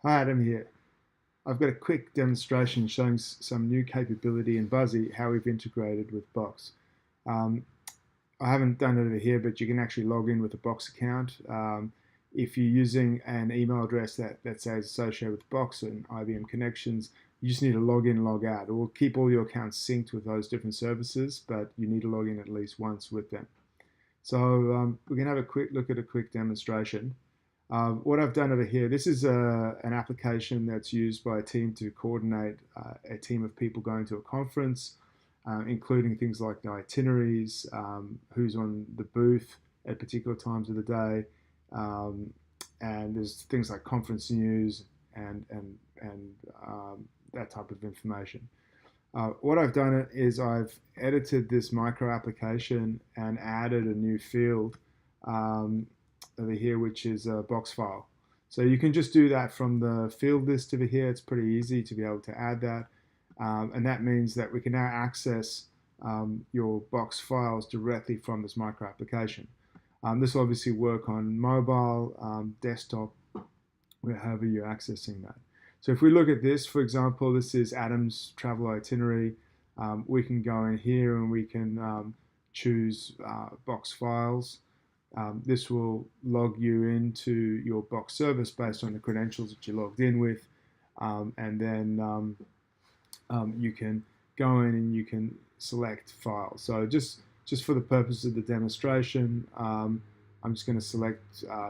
Hi, Adam here. I've got a quick demonstration showing some new capability in Buzzy, how we've integrated with Box. Um, I haven't done it over here, but you can actually log in with a Box account. If you're using an email address that says associated with Box and IBM connections, you just need to log in, log out. It will keep all your accounts synced with those different services, but you need to log in at least once with them. So we can have a quick look at a quick demonstration. What I've done over here, this is an application that's used by a team to coordinate a team of people going to a conference, including things like the itineraries, who's on the booth at particular times of the day, um, and there's things like conference news and that type of information. What I've done is I've edited this micro application and added a new field um, over here, which is a box file. So you can just do that from the field list over here. It's pretty easy to be able to add that. And that means that we can now access your box files directly from this micro application. This will obviously work on mobile, desktop, wherever you're accessing that. So if we look at this, for example, this is Adam's travel itinerary. We can go in here and we can choose box files. This will log you into your box service based on the credentials that you logged in with, and then you can go in and you can select files. So just for the purpose of the demonstration, I'm just going to select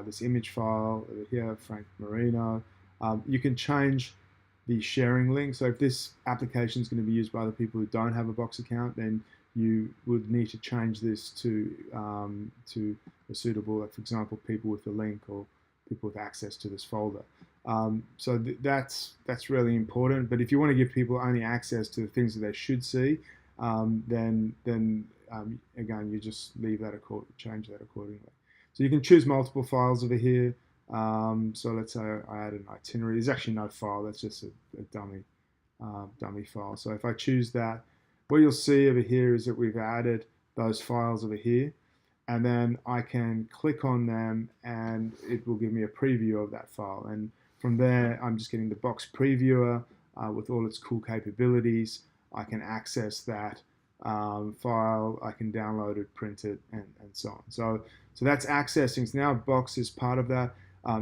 this image file over here, Frank Marino. You can change the sharing link. So if this application is going to be used by other people who don't have a box account, then you would need to change this to a suitable, like for example, people with the link or people with access to this folder. So that's really important. But if you want to give people only access to the things that they should see, then again, you just leave that change that accordingly. So you can choose multiple files over here. So let's say I add an itinerary. There's actually no file. That's just a dummy file. So if I choose that, what you'll see over here is that we've added those files over here, and then I can click on them and it will give me a preview of that file. And from there, I'm just getting the box previewer with all its cool capabilities. I can access that file, I can download it, print it, and so on. So that's accessing. So now Box is part of that.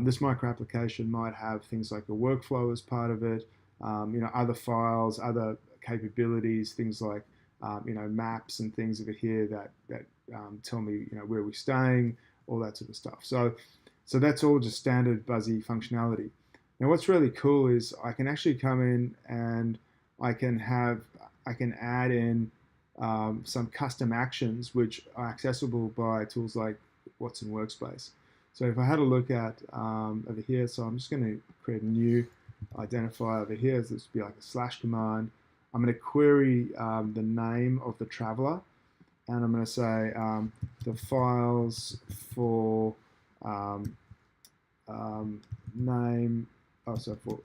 This micro application might have things like a workflow as part of it, other files, other capabilities, things like maps and things over here that tell me where we're staying, all that sort of stuff. So that's all just standard Buzzy functionality. Now what's really cool is I can actually come in and I can add in some custom actions which are accessible by tools like Watson Workspace. So if I had a look at over here, so I'm just going to create a new identifier over here. So this would be like a / command. I'm going to query the name of the traveler, and I'm going to say the files for name, for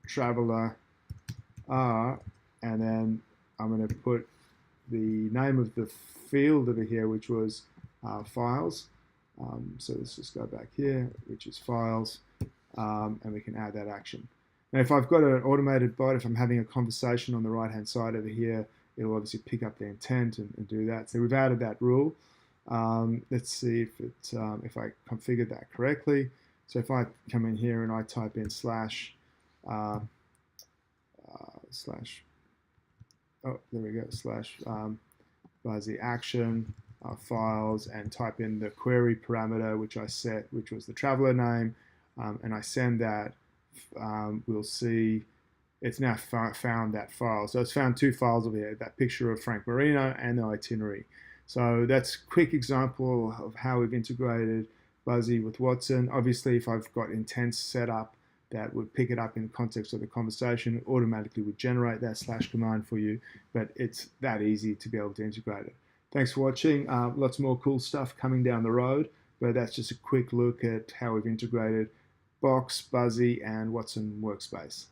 traveler are, and then I'm going to put the name of the field over here, which was files. So let's just go back here, which is files, and we can add that action. Now, if I've got an automated bot, if I'm having a conversation on the right-hand side over here, it'll obviously pick up the intent and do that. So we've added that rule. Let's see if I configured that correctly. So if I come in here and I type in /Buzzy action files, and type in the query parameter which I set, which was the traveler name, and I send that, we'll see it's now found that file. So it's found two files over here, that picture of Frank Marino and the itinerary. So that's a quick example of how we've integrated Buzzy with Watson. Obviously, if I've got intents set up that would pick it up in the context of the conversation, it automatically would generate that / command for you, but it's that easy to be able to integrate it. Thanks for watching. Lots more cool stuff coming down the road, but that's just a quick look at how we've integrated Box, Buzzy, and Watson Workspace.